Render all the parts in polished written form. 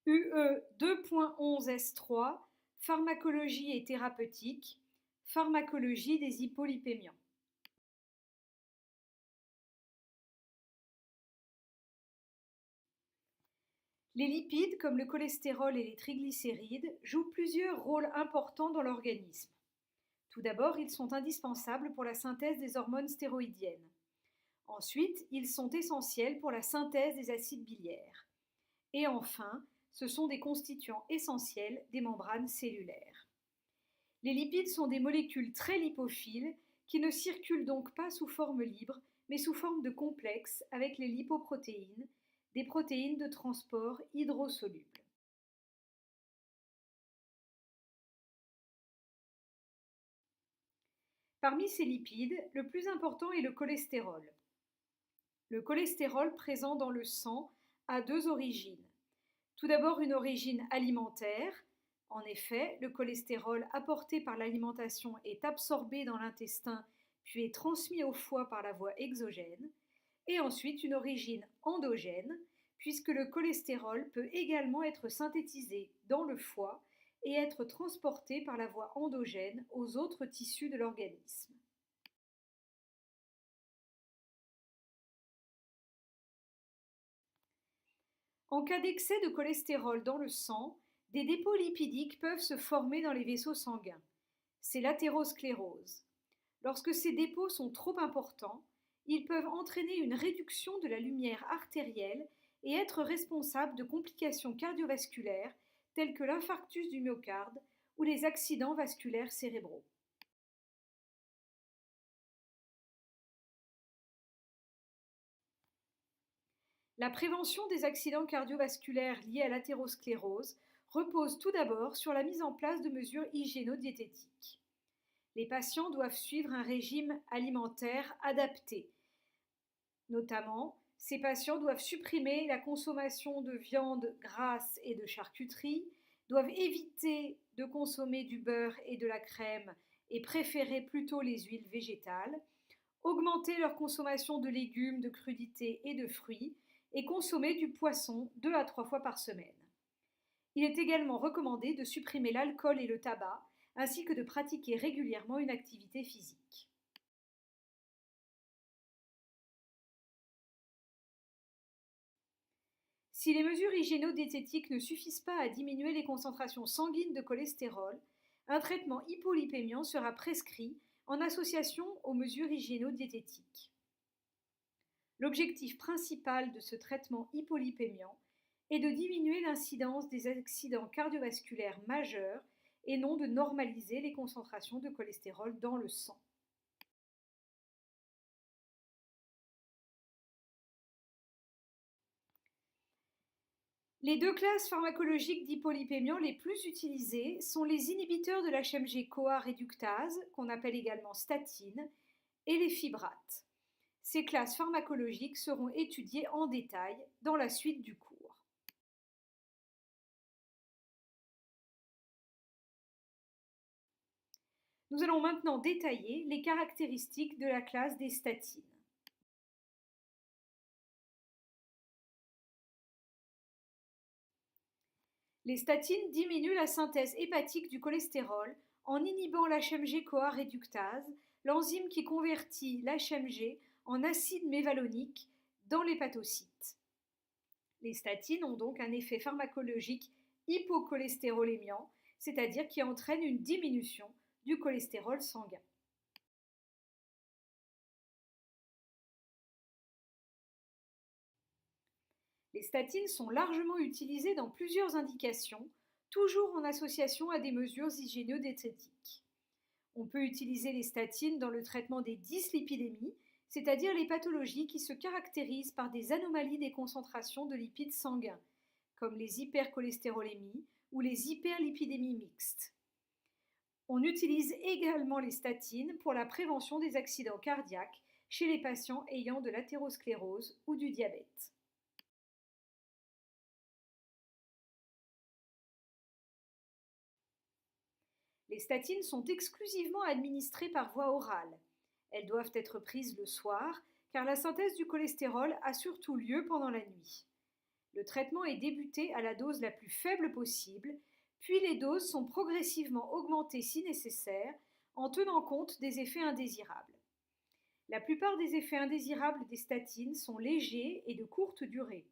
UE 2.11S3, pharmacologie et thérapeutique, pharmacologie des hypolipémiants. Les lipides, comme le cholestérol et les triglycérides, jouent plusieurs rôles importants dans l'organisme. Tout d'abord, ils sont indispensables pour la synthèse des hormones stéroïdiennes. Ensuite, ils sont essentiels pour la synthèse des acides biliaires. Et enfin, ce sont des constituants essentiels des membranes cellulaires. Les lipides sont des molécules très lipophiles qui ne circulent donc pas sous forme libre, mais sous forme de complexes avec les lipoprotéines, des protéines de transport hydrosolubles. Parmi ces lipides, le plus important est le cholestérol. Le cholestérol présent dans le sang a deux origines. Tout d'abord une origine alimentaire. En effet, le cholestérol apporté par l'alimentation est absorbé dans l'intestin puis est transmis au foie par la voie exogène. Et ensuite une origine endogène, puisque le cholestérol peut également être synthétisé dans le foie et être transporté par la voie endogène aux autres tissus de l'organisme. En cas d'excès de cholestérol dans le sang, des dépôts lipidiques peuvent se former dans les vaisseaux sanguins. C'est l'athérosclérose. Lorsque ces dépôts sont trop importants, ils peuvent entraîner une réduction de la lumière artérielle et être responsables de complications cardiovasculaires telles que l'infarctus du myocarde ou les accidents vasculaires cérébraux. La prévention des accidents cardiovasculaires liés à l'athérosclérose repose tout d'abord sur la mise en place de mesures hygiéno-diététiques. Les patients doivent suivre un régime alimentaire adapté. Notamment, ces patients doivent supprimer la consommation de viande grasse et de charcuterie, doivent éviter de consommer du beurre et de la crème et préférer plutôt les huiles végétales, augmenter leur consommation de légumes, de crudités et de fruits et consommer du poisson 2 à 3 fois par semaine. Il est également recommandé de supprimer l'alcool et le tabac, ainsi que de pratiquer régulièrement une activité physique. Si les mesures hygiéno-diététiques ne suffisent pas à diminuer les concentrations sanguines de cholestérol, un traitement hypolipémiant sera prescrit en association aux mesures hygiéno-diététiques. L'objectif principal de ce traitement hypolipémiant est de diminuer l'incidence des accidents cardiovasculaires majeurs et non de normaliser les concentrations de cholestérol dans le sang. Les deux classes pharmacologiques d'hypolipémiants les plus utilisées sont les inhibiteurs de l'HMG-CoA réductase, qu'on appelle également statine, et les fibrates. Ces classes pharmacologiques seront étudiées en détail dans la suite du cours. Nous allons maintenant détailler les caractéristiques de la classe des statines. Les statines diminuent la synthèse hépatique du cholestérol en inhibant l'HMG-CoA réductase, l'enzyme qui convertit l'HMG en acide mévalonique dans l'hépatocyte. Les statines ont donc un effet pharmacologique hypocholestérolémiant, c'est-à-dire qui entraîne une diminution du cholestérol sanguin. Les statines sont largement utilisées dans plusieurs indications, toujours en association à des mesures hygiéno-diététiques. On peut utiliser les statines dans le traitement des dyslipidémies, c'est-à-dire les pathologies qui se caractérisent par des anomalies des concentrations de lipides sanguins, comme les hypercholestérolémies ou les hyperlipidémies mixtes. On utilise également les statines pour la prévention des accidents cardiaques chez les patients ayant de l'athérosclérose ou du diabète. Les statines sont exclusivement administrées par voie orale. Elles doivent être prises le soir car la synthèse du cholestérol a surtout lieu pendant la nuit. Le traitement est débuté à la dose la plus faible possible, puis les doses sont progressivement augmentées si nécessaire, en tenant compte des effets indésirables. La plupart des effets indésirables des statines sont légers et de courte durée.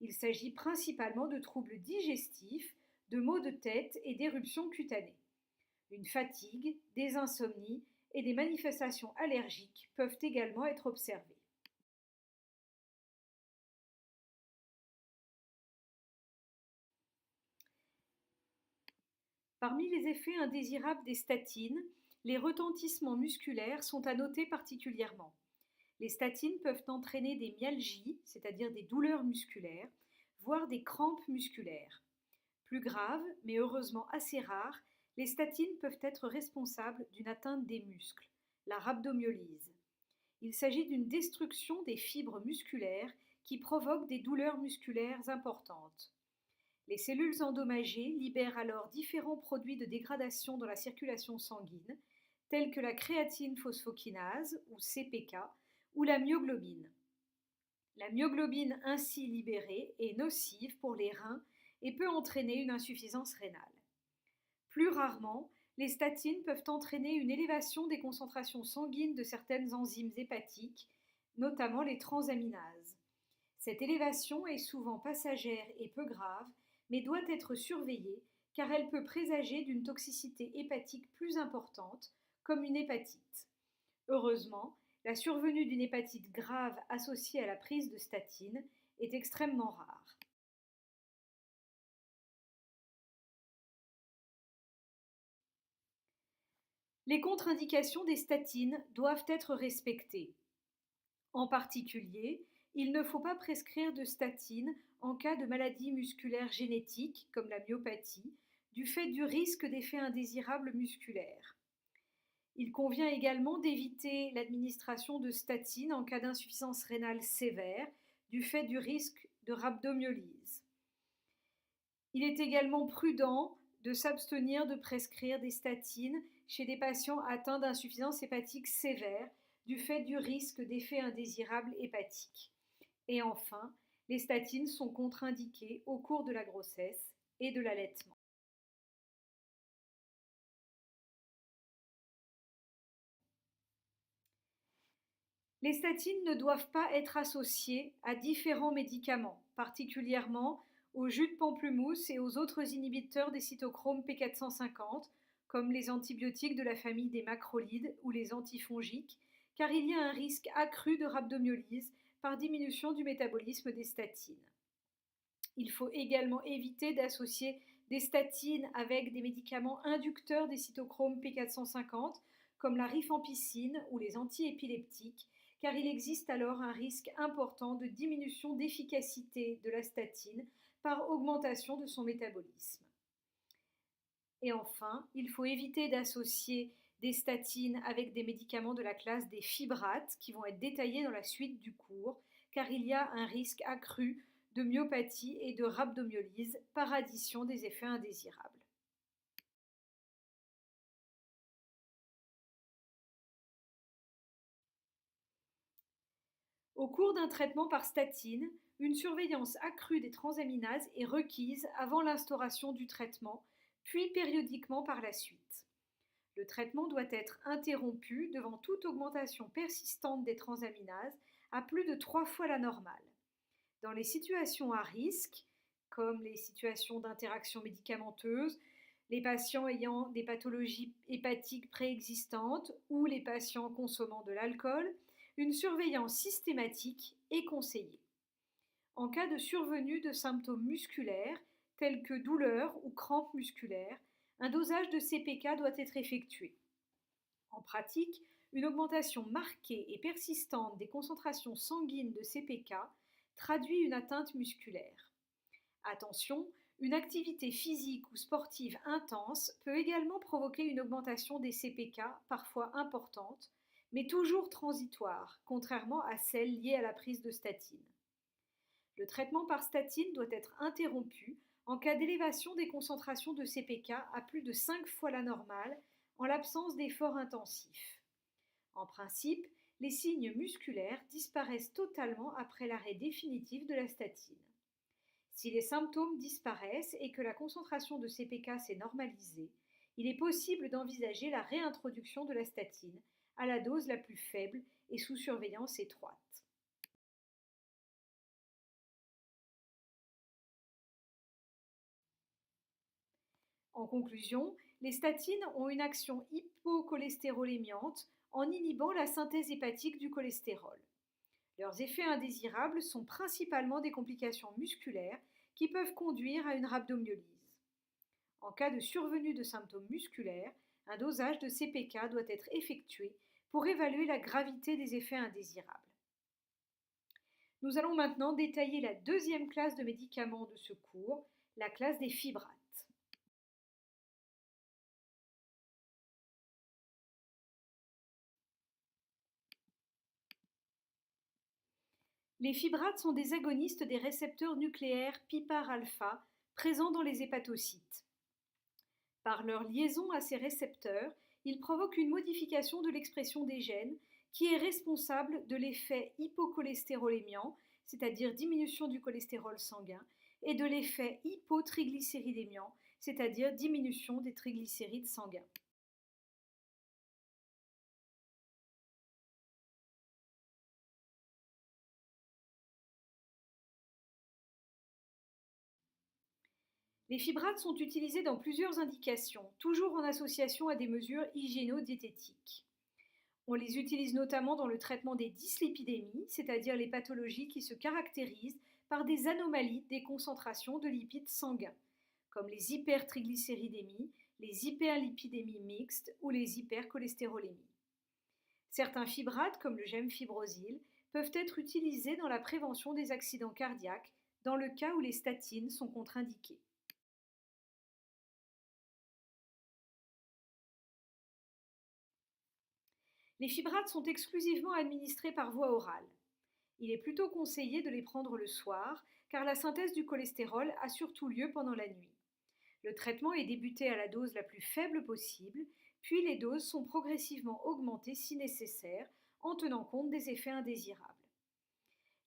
Il s'agit principalement de troubles digestifs, de maux de tête et d'éruptions cutanées. Une fatigue, des insomnies et des manifestations allergiques peuvent également être observées. Parmi les effets indésirables des statines, les retentissements musculaires sont à noter particulièrement. Les statines peuvent entraîner des myalgies, c'est-à-dire des douleurs musculaires, voire des crampes musculaires. Plus grave, mais heureusement assez rare, les statines peuvent être responsables d'une atteinte des muscles, la rhabdomyolyse. Il s'agit d'une destruction des fibres musculaires qui provoque des douleurs musculaires importantes. Les cellules endommagées libèrent alors différents produits de dégradation dans la circulation sanguine, tels que la créatine phosphokinase, ou CPK, ou la myoglobine. La myoglobine ainsi libérée est nocive pour les reins et peut entraîner une insuffisance rénale. Plus rarement, les statines peuvent entraîner une élévation des concentrations sanguines de certaines enzymes hépatiques, notamment les transaminases. Cette élévation est souvent passagère et peu grave, mais doit être surveillée car elle peut présager d'une toxicité hépatique plus importante, comme une hépatite. Heureusement, la survenue d'une hépatite grave associée à la prise de statine est extrêmement rare. Les contre-indications des statines doivent être respectées. En particulier, il ne faut pas prescrire de statine en cas de maladie musculaire génétique, comme la myopathie, du fait du risque d'effets indésirables musculaires. Il convient également d'éviter l'administration de statine en cas d'insuffisance rénale sévère, du fait du risque de rhabdomyolyse. Il est également prudent de s'abstenir de prescrire des statines chez des patients atteints d'insuffisance hépatique sévère du fait du risque d'effets indésirables hépatiques. Et enfin, les statines sont contre-indiquées au cours de la grossesse et de l'allaitement. Les statines ne doivent pas être associées à différents médicaments, particulièrement au jus de pamplemousse et aux autres inhibiteurs des cytochromes P450, comme les antibiotiques de la famille des macrolides ou les antifongiques, car il y a un risque accru de rhabdomyolyse par diminution du métabolisme des statines. Il faut également éviter d'associer des statines avec des médicaments inducteurs des cytochromes P450, comme la rifampicine ou les antiépileptiques, car il existe alors un risque important de diminution d'efficacité de la statine par augmentation de son métabolisme. Et enfin, il faut éviter d'associer des statines avec des médicaments de la classe des fibrates qui vont être détaillés dans la suite du cours, car il y a un risque accru de myopathie et de rhabdomyolyse par addition des effets indésirables. Au cours d'un traitement par statine, une surveillance accrue des transaminases est requise avant l'instauration du traitement, puis périodiquement par la suite. Le traitement doit être interrompu devant toute augmentation persistante des transaminases à plus de 3 fois la normale. Dans les situations à risque, comme les situations d'interaction médicamenteuse, les patients ayant des pathologies hépatiques préexistantes ou les patients consommant de l'alcool, une surveillance systématique est conseillée. En cas de survenue de symptômes musculaires, tels que douleurs ou crampes musculaires, un dosage de CPK doit être effectué. En pratique, une augmentation marquée et persistante des concentrations sanguines de CPK traduit une atteinte musculaire. Attention, une activité physique ou sportive intense peut également provoquer une augmentation des CPK, parfois importante, mais toujours transitoire, contrairement à celle liée à la prise de statine. Le traitement par statine doit être interrompu en cas d'élévation des concentrations de CPK à plus de 5 fois la normale en l'absence d'efforts intensifs. En principe, les signes musculaires disparaissent totalement après l'arrêt définitif de la statine. Si les symptômes disparaissent et que la concentration de CPK s'est normalisée, il est possible d'envisager la réintroduction de la statine à la dose la plus faible et sous surveillance étroite. En conclusion, les statines ont une action hypocholestérolémiante en inhibant la synthèse hépatique du cholestérol. Leurs effets indésirables sont principalement des complications musculaires qui peuvent conduire à une rhabdomyolyse. En cas de survenue de symptômes musculaires, un dosage de CPK doit être effectué pour évaluer la gravité des effets indésirables. Nous allons maintenant détailler la deuxième classe de médicaments de ce cours, la classe des fibrates. Les fibrates sont des agonistes des récepteurs nucléaires PIPAR-alpha présents dans les hépatocytes. Par leur liaison à ces récepteurs, ils provoquent une modification de l'expression des gènes qui est responsable de l'effet hypocholestérolémiant, c'est-à-dire diminution du cholestérol sanguin, et de l'effet hypotriglycéridémiant, c'est-à-dire diminution des triglycérides sanguins. Les fibrates sont utilisés dans plusieurs indications, toujours en association à des mesures hygiéno-diététiques. On les utilise notamment dans le traitement des dyslipidémies, c'est-à-dire les pathologies qui se caractérisent par des anomalies des concentrations de lipides sanguins, comme les hypertriglycéridémies, les hyperlipidémies mixtes ou les hypercholestérolémies. Certains fibrates, comme le gemfibrozil, peuvent être utilisés dans la prévention des accidents cardiaques dans le cas où les statines sont contre-indiquées. Les fibrates sont exclusivement administrés par voie orale. Il est plutôt conseillé de les prendre le soir, car la synthèse du cholestérol a surtout lieu pendant la nuit. Le traitement est débuté à la dose la plus faible possible, puis les doses sont progressivement augmentées si nécessaire, en tenant compte des effets indésirables.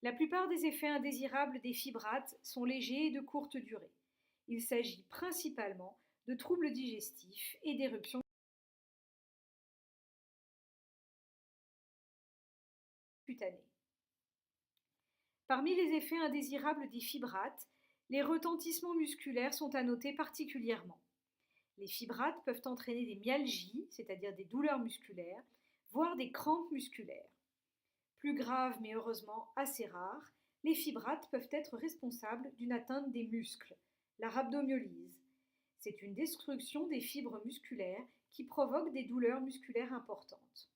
La plupart des effets indésirables des fibrates sont légers et de courte durée. Il s'agit principalement de troubles digestifs et d'éruptions cutanées. Parmi les effets indésirables des fibrates, les retentissements musculaires sont à noter particulièrement. Les fibrates peuvent entraîner des myalgies, c'est-à-dire des douleurs musculaires, voire des crampes musculaires. Plus grave mais heureusement assez rare, les fibrates peuvent être responsables d'une atteinte des muscles, la rhabdomyolyse. C'est une destruction des fibres musculaires qui provoque des douleurs musculaires importantes.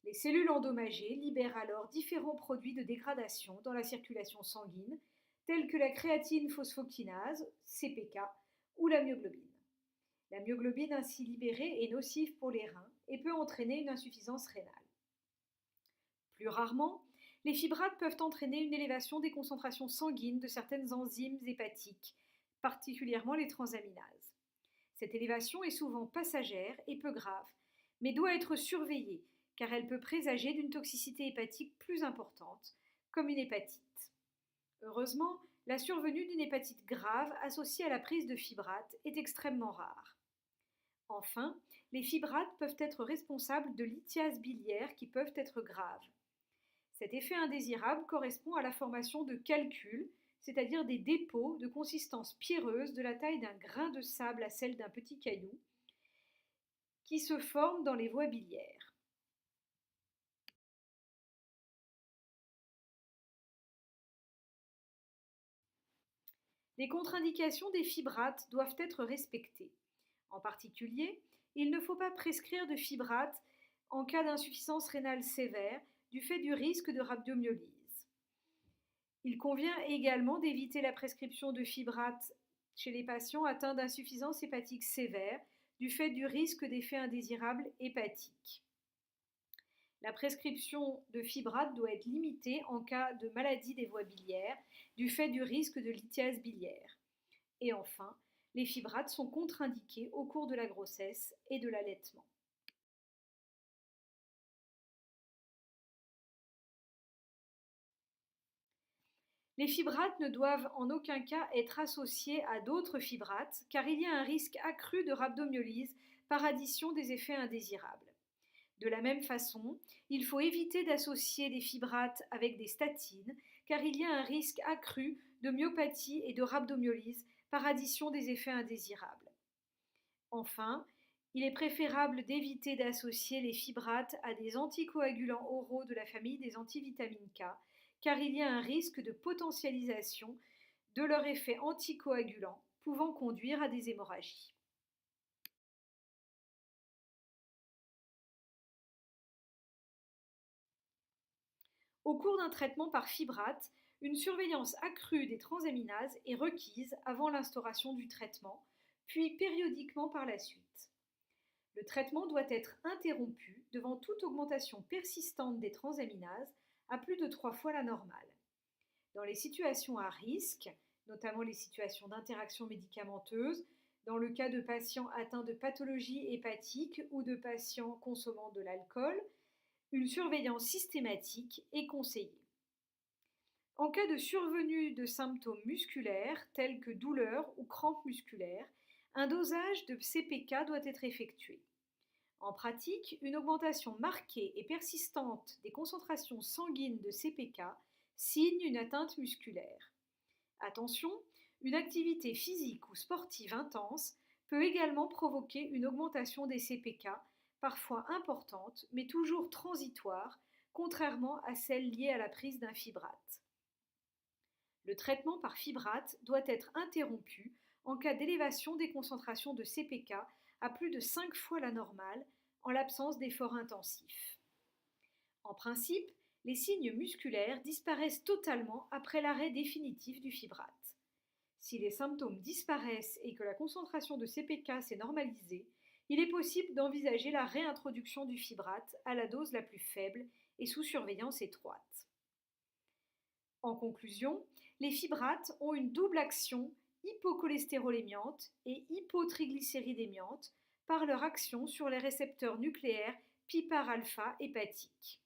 Les cellules endommagées libèrent alors différents produits de dégradation dans la circulation sanguine, tels que la créatine phosphokinase, CPK, ou la myoglobine. La myoglobine ainsi libérée est nocive pour les reins et peut entraîner une insuffisance rénale. Plus rarement, les fibrates peuvent entraîner une élévation des concentrations sanguines de certaines enzymes hépatiques, particulièrement les transaminases. Cette élévation est souvent passagère et peu grave, mais doit être surveillée car elle peut présager d'une toxicité hépatique plus importante, comme une hépatite. Heureusement, la survenue d'une hépatite grave associée à la prise de fibrates est extrêmement rare. Enfin, les fibrates peuvent être responsables de lithiases biliaires qui peuvent être graves. Cet effet indésirable correspond à la formation de calculs, c'est-à-dire des dépôts de consistance pierreuse de la taille d'un grain de sable à celle d'un petit caillou, qui se forment dans les voies biliaires. Les contre-indications des fibrates doivent être respectées. En particulier, il ne faut pas prescrire de fibrates en cas d'insuffisance rénale sévère du fait du risque de rhabdomyolyse. Il convient également d'éviter la prescription de fibrates chez les patients atteints d'insuffisance hépatique sévère du fait du risque d'effets indésirables hépatiques. La prescription de fibrates doit être limitée en cas de maladie des voies biliaires du fait du risque de lithiase biliaire. Et enfin, les fibrates sont contre-indiqués au cours de la grossesse et de l'allaitement. Les fibrates ne doivent en aucun cas être associés à d'autres fibrates car il y a un risque accru de rhabdomyolyse par addition des effets indésirables. De la même façon, il faut éviter d'associer les fibrates avec des statines car il y a un risque accru de myopathie et de rhabdomyolyse par addition des effets indésirables. Enfin, il est préférable d'éviter d'associer les fibrates à des anticoagulants oraux de la famille des antivitamines K, car il y a un risque de potentialisation de leur effet anticoagulant, pouvant conduire à des hémorragies. Au cours d'un traitement par fibrate, une surveillance accrue des transaminases est requise avant l'instauration du traitement, puis périodiquement par la suite. Le traitement doit être interrompu devant toute augmentation persistante des transaminases à plus de 3 fois la normale. Dans les situations à risque, notamment les situations d'interaction médicamenteuse, dans le cas de patients atteints de pathologies hépatiques ou de patients consommant de l'alcool, une surveillance systématique est conseillée. En cas de survenue de symptômes musculaires tels que douleurs ou crampes musculaires, un dosage de CPK doit être effectué. En pratique, une augmentation marquée et persistante des concentrations sanguines de CPK signe une atteinte musculaire. Attention, une activité physique ou sportive intense peut également provoquer une augmentation des CPK, parfois importante, mais toujours transitoire, contrairement à celle liée à la prise d'un fibrate. Le traitement par fibrate doit être interrompu en cas d'élévation des concentrations de CPK à plus de 5 fois la normale en l'absence d'efforts intensifs. En principe, les signes musculaires disparaissent totalement après l'arrêt définitif du fibrate. Si les symptômes disparaissent et que la concentration de CPK s'est normalisée, il est possible d'envisager la réintroduction du fibrate à la dose la plus faible et sous surveillance étroite. En conclusion, les fibrates ont une double action hypocholestérolémiante et hypotriglycéridémiante par leur action sur les récepteurs nucléaires PIPAR-alpha hépatiques.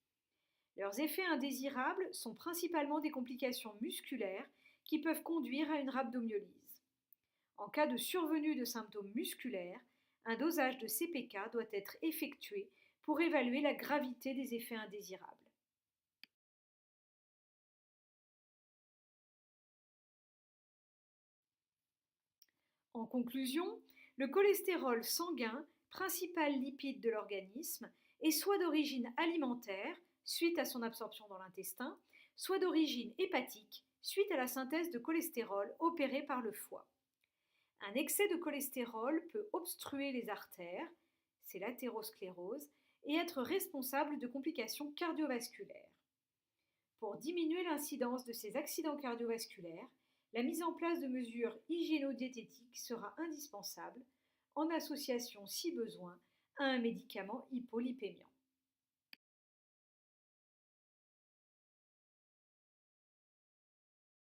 Leurs effets indésirables sont principalement des complications musculaires qui peuvent conduire à une rhabdomyolyse. En cas de survenue de symptômes musculaires, un dosage de CPK doit être effectué pour évaluer la gravité des effets indésirables. En conclusion, le cholestérol sanguin, principal lipide de l'organisme, est soit d'origine alimentaire, suite à son absorption dans l'intestin, soit d'origine hépatique, suite à la synthèse de cholestérol opérée par le foie. Un excès de cholestérol peut obstruer les artères, c'est l'athérosclérose, et être responsable de complications cardiovasculaires. Pour diminuer l'incidence de ces accidents cardiovasculaires, la mise en place de mesures hygiéno-diététiques sera indispensable, en association, si besoin, à un médicament hypolipémiant.